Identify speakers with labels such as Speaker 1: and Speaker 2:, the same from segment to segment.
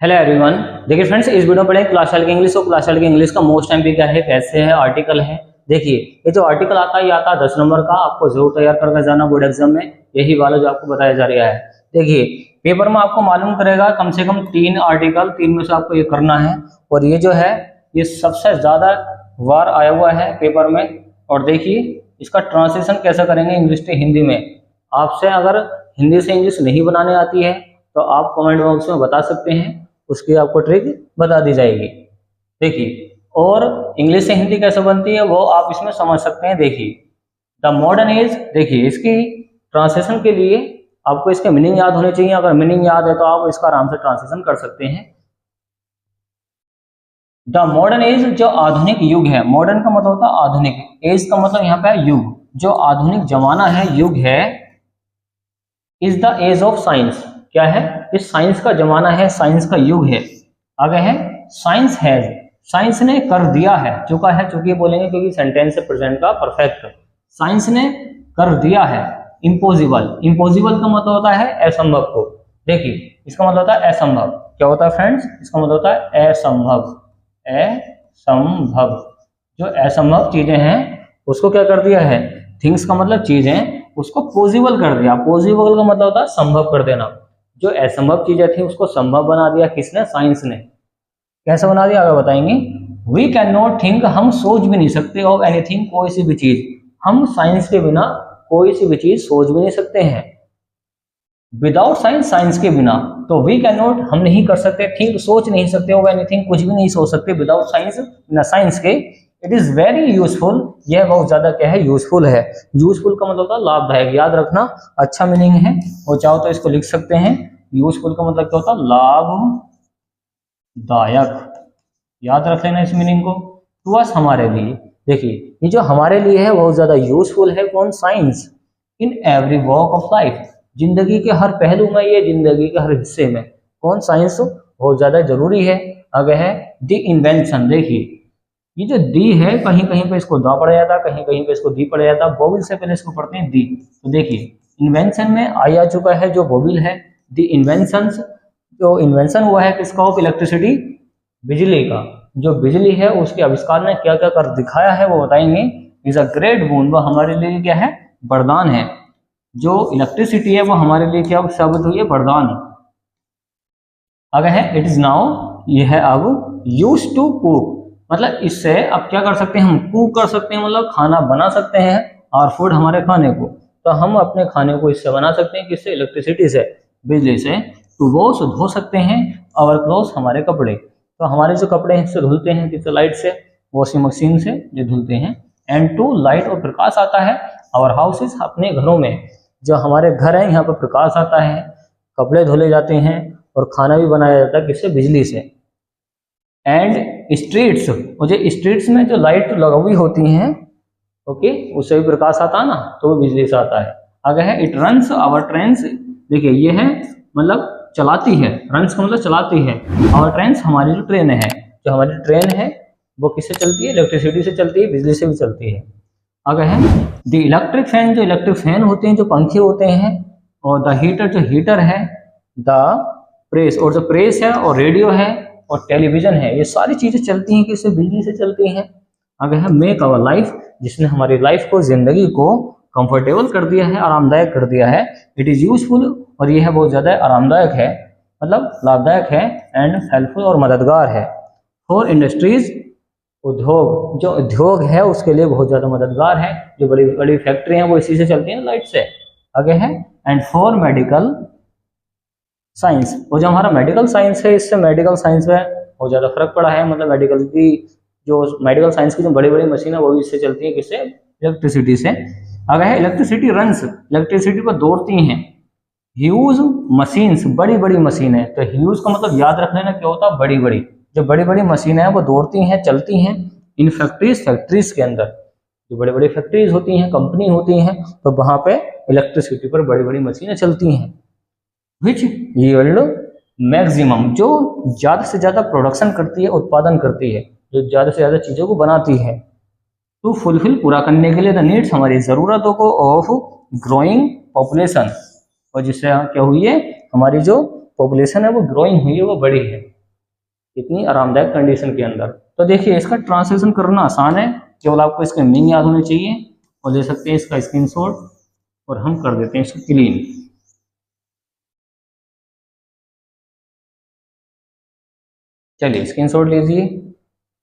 Speaker 1: Hello everyone. देखिए friends, इस video में पढ़ेंगे क्लास वाले के इंग्लिश। और क्लास वाले के इंग्लिश का मोस्ट एमपी क्या है, कैसे है, आर्टिकल है। देखिए ये जो आर्टिकल आता है ये आता है 10 नंबर का, आपको जरूर तैयार करके जाना बोर्ड एग्जाम में, यही वाला जो आपको बताया जा रहा है। देखिए पेपर में आपको मालूम करेगा कम से कम 3 आर्टिकल, 3 में से आपको ये करना है। और ये जो है ये सबसे ज्यादा बार आया हुआ है पेपर में। और देखिए इसका ट्रांसलेशन कैसे करेंगे इंग्लिश से हिंदी में। आपसे अगर हिंदी से इंग्लिश नहीं बनाने आती है तो आप कमेंट बॉक्स में बता सकते हैं, उसकी आपको ट्रिक बता दी जाएगी। देखिए और इंग्लिश से हिंदी कैसे बनती है वो आप इसमें समझ सकते हैं। देखिए द मॉडर्न एज, देखिए इसकी ट्रांसलेशन के लिए आपको इसके मीनिंग याद होने चाहिए। अगर मीनिंग याद है तो आप इसका आराम से ट्रांसलेशन कर सकते हैं। द मॉडर्न एज, जो आधुनिक युग है, मॉडर्न का मतलब होता है आधुनिक, एज का मतलब यहाँ पे है युग, जो आधुनिक जमाना है, युग है, is the age of science. क्या है, इस साइंस का जमाना है, साइंस का युग है। आगे है साइंस हैज, साइंस ने कर दिया है, चुका है, चूंकि बोलेंगे क्योंकि सेंटेंस है प्रेजेंट का परफेक्ट। साइंस ने कर दिया है इम्पॉसिबल, इम्पॉसिबल का मतलब होता है असंभव को। देखिए इसका मतलब होता है असंभव। क्या होता है फ्रेंड्स, इसका मतलब होता है असंभव। असंभव, जो असंभव चीजें हैं उसको क्या कर दिया है, थिंग्स का मतलब चीजें, उसको पॉसिबल कर दिया। पॉसिबल का मतलब होता है संभव कर देना। जो असंभव चीजें थी उसको संभव बना दिया, किसने, साइंस ने। कैसे बना दिया आगे बताएंगे। वी कैन नॉट थिंक, हम सोच भी नहीं सकते, ऑफ एनीथिंग, कोई सी भी चीज। हम साइंस के बिना कोई सी भी चीज सोच भी नहीं सकते हैं। विदाउट साइंस, साइंस के बिना। तो वी कैन नॉट, हम नहीं कर सकते, थिंक, सोच नहीं सकते, ऑफ एनीथिंग, कुछ भी नहीं सोच सकते, विदाउट साइंस, बिना साइंस के। इट इज वेरी यूजफुल, यह बहुत ज्यादा क्या है, यूजफुल है। यूजफुल का मतलब होता है लाभदायक, याद रखना, अच्छा मीनिंग है। और चाहो तो इसको लिख सकते हैं, यूजफुल का मतलब क्या होता है, लाभदायक। याद रख लेना इस मीनिंग को। टू अस, हमारे लिए। देखिए ये जो हमारे लिए है बहुत ज्यादा यूजफुल है। कौन, science. In every walk of life, जिंदगी के हर पहलू में, ये जिंदगी के हर हिस्से में। कौन, साइंस बहुत ज्यादा जरूरी है। आगे है द इन्वेंशन। देखिए ये जो दी है, कहीं कहीं पे इसको दा पढ़ा जाता, कहीं कहीं पे इसको दी पढ़ा जाता, वोविल से पहले इसको पढ़ते हैं दी। तो देखिए इन्वेंशन में आ चुका है जो वोविल है, द इन्वेंशन। जो इन्वेंशन हुआ है किसका, ऑफ इलेक्ट्रिसिटी, बिजली का। जो बिजली है उसके आविष्कार ने क्या क्या कर दिखाया है वो बताएंगे। इज अ ग्रेट बून, वो हमारे लिए क्या है, वरदान है। जो इलेक्ट्रिसिटी है वो हमारे लिए क्या शब्द हुई है, वरदान। आगे है इट इज नाउ, ये है अब, यूज टू कुक, मतलब इससे अब क्या कर सकते हैं, हम कुक कर सकते हैं, मतलब खाना बना सकते हैं। और फूड, हमारे खाने को, तो हम अपने खाने को इससे बना सकते हैं, किससे, इलेक्ट्रिसिटी से, बिजली से। टू वॉश, धो सकते हैं। आवर क्लोथ्स, हमारे कपड़े, तो हमारे जो कपड़े हैं इससे धुलते हैं, किससे, लाइट से, वॉशिंग मशीन से जो धुलते हैं। एंड टू लाइट, और प्रकाश आता है। आवर हाउसेस, अपने घरों में, जो हमारे घर है यहाँ पर प्रकाश आता है, कपड़े धुले जाते हैं और खाना भी बनाया जाता है, किससे, बिजली से। एंड स्ट्रीट्स, और जो स्ट्रीट्स में जो लाइट लगी हुई होती हैं, ओके, उससे भी प्रकाश आता है ना, तो वो बिजली से आता है। आगे है इट रन्स आवर ट्रेन्स। देखिए ये है मतलब चलाती है, रन्स का मतलब चलाती है। आवर ट्रेन्स, हमारी जो ट्रेन है, जो हमारी ट्रेन है वो किससे चलती है, इलेक्ट्रिसिटी से चलती है, बिजली से भी चलती है। आगे है द इलेक्ट्रिक फैन, जो इलेक्ट्रिक फैन होते हैं, जो पंखे होते हैं। और द हीटर, जो हीटर है। द प्रेस, और जो प्रेस है, और रेडियो है, और टेलीविजन है, ये सारी चीजें चलती हैं किससे, बिजली से चलती हैं। आगे है मेक आवर लाइफ, जिसने हमारी लाइफ को, जिंदगी को कंफर्टेबल कर दिया है, आरामदायक कर दिया है। इट इज यूजफुल, और यह है बहुत ज्यादा आरामदायक है, मतलब लाभदायक है। एंड हेल्पफुल, और मददगार है। फॉर इंडस्ट्रीज, उद्योग, जो उद्योग है उसके लिए बहुत ज्यादा मददगार है। जो बड़ी बड़ी फैक्ट्री हैं वो इसी से चलती हैं, लाइट से। आगे है एंड फॉर मेडिकल साइंस, वो जो हमारा मेडिकल साइंस है, इससे मेडिकल साइंस में बहुत ज़्यादा फर्क पड़ा है। मतलब मेडिकल की, जो मेडिकल साइंस की जो बड़ी बड़ी मशीन है वो भी इससे चलती है, किससे, इलेक्ट्रिसिटी से। आगे है इलेक्ट्रिसिटी रन्स, इलेक्ट्रिसिटी पर दौड़ती हैं। ह्यूज मशीन्स, बड़ी बड़ी मशीन है, तो ह्यूज का मतलब याद रख लेना क्या होता है, बड़ी बड़ी। जो बड़ी बड़ी मशीनें हैं वो दौड़ती हैं, चलती हैं। इन फैक्ट्रीज, फैक्ट्रीज के अंदर जो बड़ी बड़ी फैक्ट्रीज होती हैं, कंपनी होती हैं, तो वहाँ पे इलेक्ट्रिसिटी पर बड़ी बड़ी मशीनें चलती हैं। विच यील्ड मैक्सिमम, जो ज्यादा से ज्यादा प्रोडक्शन करती है, उत्पादन करती है, जो ज्यादा से ज्यादा चीजों को बनाती है। टू फुलफिल, पूरा करने के लिए, द नीड्स, हमारी जरूरतों को, ऑफ ग्रोइंग पॉपुलेशन, और जिससे क्या हुई है, हमारी जो पॉपुलेशन है वो ग्रोइंग हुई है, वो बढ़ी है इतनी आरामदायक कंडीशन के अंदर। तो देखिए इसका ट्रांसलेशन करना आसान है, केवल आपको इसके मीनिंग याद होने चाहिए और ले सकते हैं इसका स्क्रीनशॉट और हम कर देते हैं इसको क्लीन। चलिए स्क्रीनशॉट लीजिए।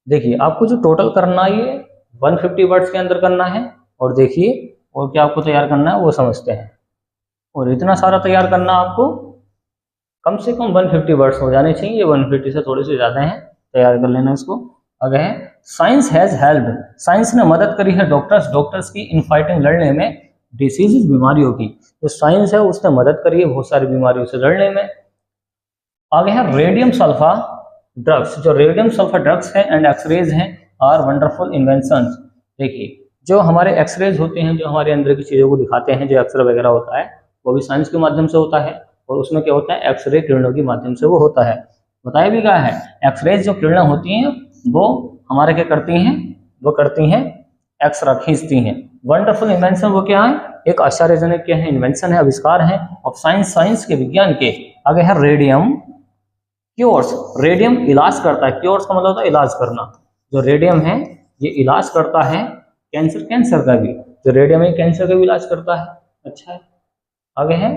Speaker 1: देखिए आपको जो टोटल करना है ये 150 वर्ड्स के अंदर करना है, और देखिए और क्या आपको तैयार करना है वो समझते हैं। और इतना सारा तैयार करना आपको कम से कम 150 वर्ड्स हो जाने चाहिए, ये 150 से थोड़े से ज़्यादा हैं, तैयार कर लेना इसको। आगे है साइंस हैज़ हेल्प्ड, साइंस ने मदद करी है डॉक्टर्स की इन फाइटिंग लड़ने में डिसीजेज बीमारियों की। जो साइंस है उसने मदद करी है बहुत सारी बीमारियों से लड़ने में। आगे है रेडियम सल्फा ड्रग्स, जो रेडियम सल्फा ड्रग्स हैं एंड एक्सरेज हैं आर वंडरफुल इन्वेंशंस। देखिए जो हमारे एक्सरेज होते हैं, जो हमारे अंदर की चीज़ों को दिखाते हैं, जो एक्सरे वगैरह होता है वो भी साइंस के माध्यम से होता है, और उसमें क्या होता है एक्सरे किरणों के माध्यम से वो होता है। बताया भी क्या है, एक्सरेज जो किरणें होती हैं वो हमारे क्या करती हैं, वो करती हैं एक्सरा खींचती हैं। वंडरफुल इन्वेंशन वो क्या है, एक आश्चर्यजनक क्या है, इन्वेंशन है, आविष्कार है ऑफ साइंस, साइंस के विज्ञान के। आगे है रेडियम क्योर्स, रेडियम इलाज करता है, क्योर्स का मतलब होता है इलाज करना। जो रेडियम है ये इलाज करता है कैंसर का भी, जो रेडियम है कैंसर का भी इलाज करता है। अच्छा है। आगे है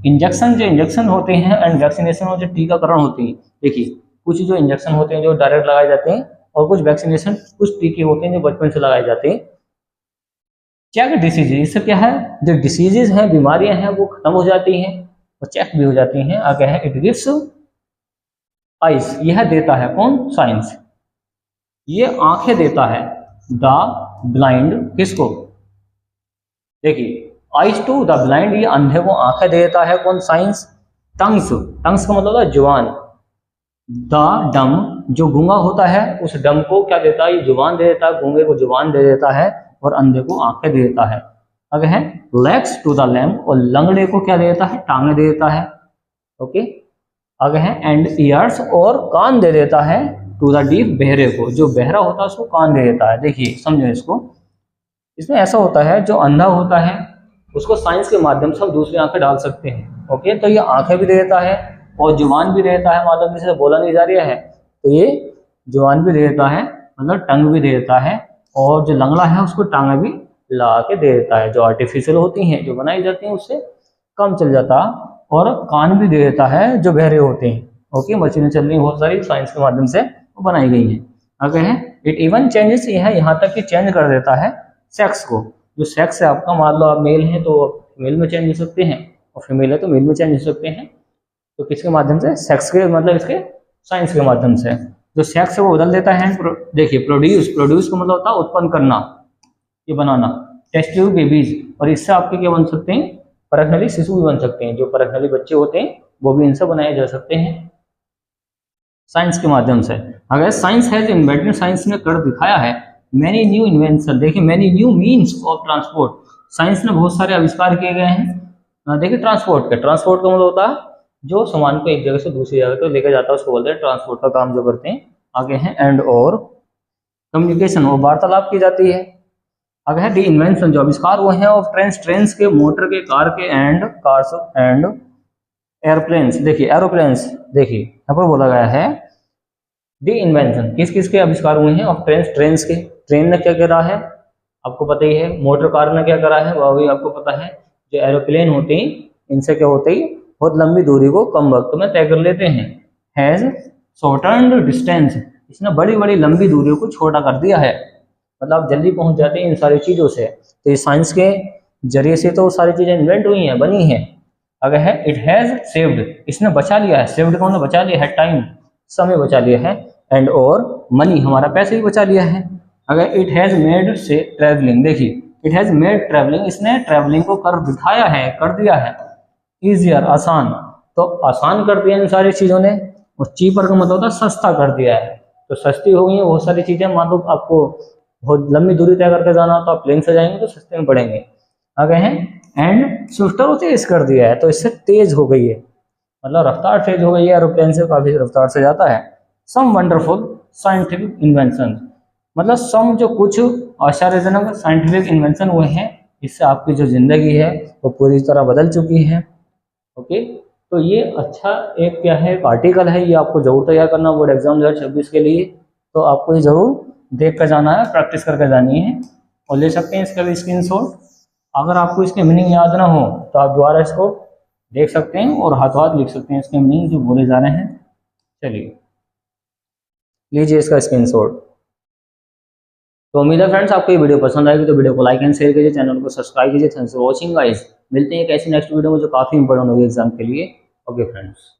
Speaker 1: इंजेक्शन, जो इंजेक्शन होते हैं एंड वैक्सीनेशन और जो टीकाकरण होते हैं। देखिए कुछ जो इंजेक्शन होते हैं जो डायरेक्ट लगाए जाते हैं, और कुछ वैक्सीनेशन, कुछ टीके होते हैं जो बचपन से लगाए जाते हैं। चेक डिसीज, इससे क्या है जो डिसीजेज हैं, बीमारियां हैं वो खत्म हो जाती हैं और चेक भी हो जाती हैं। आगे है इट गिव्स आइज, यह देता है कौन, साइंस, ये आंखें देता है द ब्लाइंड, किसको, देखिए आइज टू द ब्लाइंड, ये अंधे को आंखें देता है कौन, साइंस। टंग्स, टंग्स का मतलब होता है जुबान। द डम, जो गूंगा होता है उस डम को क्या देता है, ये जुबान दे देता है, गूंगे को जुबान दे देता है और अंधे को आंखें दे देता है। आगे है लेग्स टू द लैम, और लंगड़े को क्या दे देता है, टांगे दे देता है। ओके। आगे है एंड ईयर्स, और कान दे देता है टू द डीफ, बहरे को, जो बहरा होता है उसको कान दे देता है। देखिए समझो इसको, इसमें ऐसा होता है जो अंधा होता है उसको साइंस के माध्यम से हम दूसरी आंखें डाल सकते हैं। ओके, तो ये आंखें भी दे देता है और जुबान भी दे देता है, मतलब जिसे बोला नहीं जा रहा है तो ये जुबान भी दे देता है, मतलब टंग भी दे देता है, और जो लंगड़ा है उसको टांगे भी ला के दे देता है, जो आर्टिफिशियल होती हैं, जो बनाई जाती हैं उससे कम चल जाता, और कान भी दे देता है जो बहरे होते हैं। ओके, मशीनें चल रही बहुत सारी साइंस के माध्यम से वो बनाई गई हैं। आगे है इट इवन चेंजेस, ये है यहाँ तक कि चेंज कर देता है सेक्स को। जो सेक्स है आपका, मान लो आप मेल हैं तो मेल में चेंज हो सकते हैं, और फीमेल है तो मेल में चेंज हो सकते हैं। तो किसके माध्यम से, सेक्स के, मतलब इसके साइंस के माध्यम से जो सेक्स है वो बदल देता है। देखिए प्रोड्यूस, प्रोड्यूस का मतलब होता है उत्पन्न करना, ये बनाना। टेस्ट ट्यूब बेबीज, और इससे आपके क्या बन सकते हैं, परखनली शिशु भी बन सकते हैं, जो परखनली बच्चे होते हैं वो भी इनसे बनाए जा सकते हैं साइंस के माध्यम से। अगर साइंस हैज इन्वेंटेड, साइंस ने कर दिखाया है मैनी न्यू इन्वेंशन, देखिए many new means of transport, science ने बहुत सारे आविष्कार किए गए हैं। देखिए ट्रांसपोर्ट का मतलब होता है जो सामान को एक जगह से दूसरी जगह तक लेकर जाता है उसको बोलते हैं ट्रांसपोर्ट का काम जो करते हैं। आगे है एंड और कम्युनिकेशन, और वार्तालाप की जाती है। आगे है दी इन्वेंशन, जो आविष्कार हुए हैं ऑफ ट्रेन्स, ट्रेन्स के, मोटर के, कार के, एंड कार्स एंड एयरप्लेन्स। देखिए एरोप्लेन्स, देखिए यहाँ पर बोला गया है दी इन्वेंशन, किस किस के आविष्कार हुए हैं ऑफ ट्रेन्स, ट्रेन्स के। ट्रेन ने क्या करा है आपको पता ही है, मोटर कार ने क्या करा है वह भी आपको पता है। जो एरोप्लेन होते हैं इनसे क्या होते ही बहुत लंबी दूरी को कम वक्त में तय कर लेते हैं। हैज शॉर्टन्ड डिस्टेंस, इसने बड़ी बड़ी लंबी दूरियों को छोटा कर दिया है, मतलब आप जल्दी पहुंच जाते हैं इन सारी चीज़ों से। तो ये साइंस के जरिए से तो सारी चीज़ें इन्वेंट हुई हैं, बनी हैं। अगर है इट हैज़ सेव्ड, इसने बचा लिया है, सेव्ड का मतलब बचा लिया है, टाइम, समय बचा लिया है, एंड और मनी, हमारा पैसे भी बचा लिया है। अगर इट हैज़ मेड से ट्रैवलिंग, देखिए इट हैज़ मेड ट्रैवलिंग, इसने ट्रैवलिंग को कर दिखाया है, कर दिया है, ईजियर, आसान, तो आसान कर दिया इन सारी चीज़ों ने। और चीपर का मतलब होता है सस्ता कर दिया है, तो सस्ती हो गई है बहुत सारी चीज़ें। मान लो आपको बहुत लंबी दूरी तय करके जाना तो आप प्लेन से जाएंगे तो सस्ते में पड़ेंगे। आगे हैं एंड स्विफ्टर को तेज कर दिया है, तो इससे तेज हो गई है, मतलब रफ्तार तेज हो गई है, एरोप्लेन से काफ़ी रफ्तार से जाता है। सम वंडरफुल साइंटिफिक इन्वेंशन, मतलब सम जो कुछ आश्चर्यजनक साइंटिफिक इन्वेंशन हुए हैं, इससे आपकी जो जिंदगी है वो पूरी तरह बदल चुकी है। ओके, तो ये अच्छा एक क्या है, एक आर्टिकल है, ये आपको जरूर तैयार करना बोर्ड एग्जाम 2026 के लिए। तो आपको ये जरूर देख कर जाना है, प्रैक्टिस करके जानी है, और ले सकते हैं इसका भी स्क्रीनशॉट। अगर आपको इसके मीनिंग याद ना हो तो आप दोबारा इसको देख सकते हैं और हाथों हाथ लिख सकते हैं इसके मीनिंग जो बोले जा रहे हैं। चलिए लीजिए इसका स्क्रीनशॉट। तो उम्मीद है फ्रेंड्स आपको ये वीडियो पसंद आएगी, तो वीडियो को लाइक एंड शेयर कीजिए, चैनल को सब्सक्राइब कीजिए। Thanks for watching guys. मिलते हैं एक ऐसी नेक्स्ट वीडियो में जो काफ़ी इंपॉर्टेंट होगी एग्जाम के लिए। Okay friends.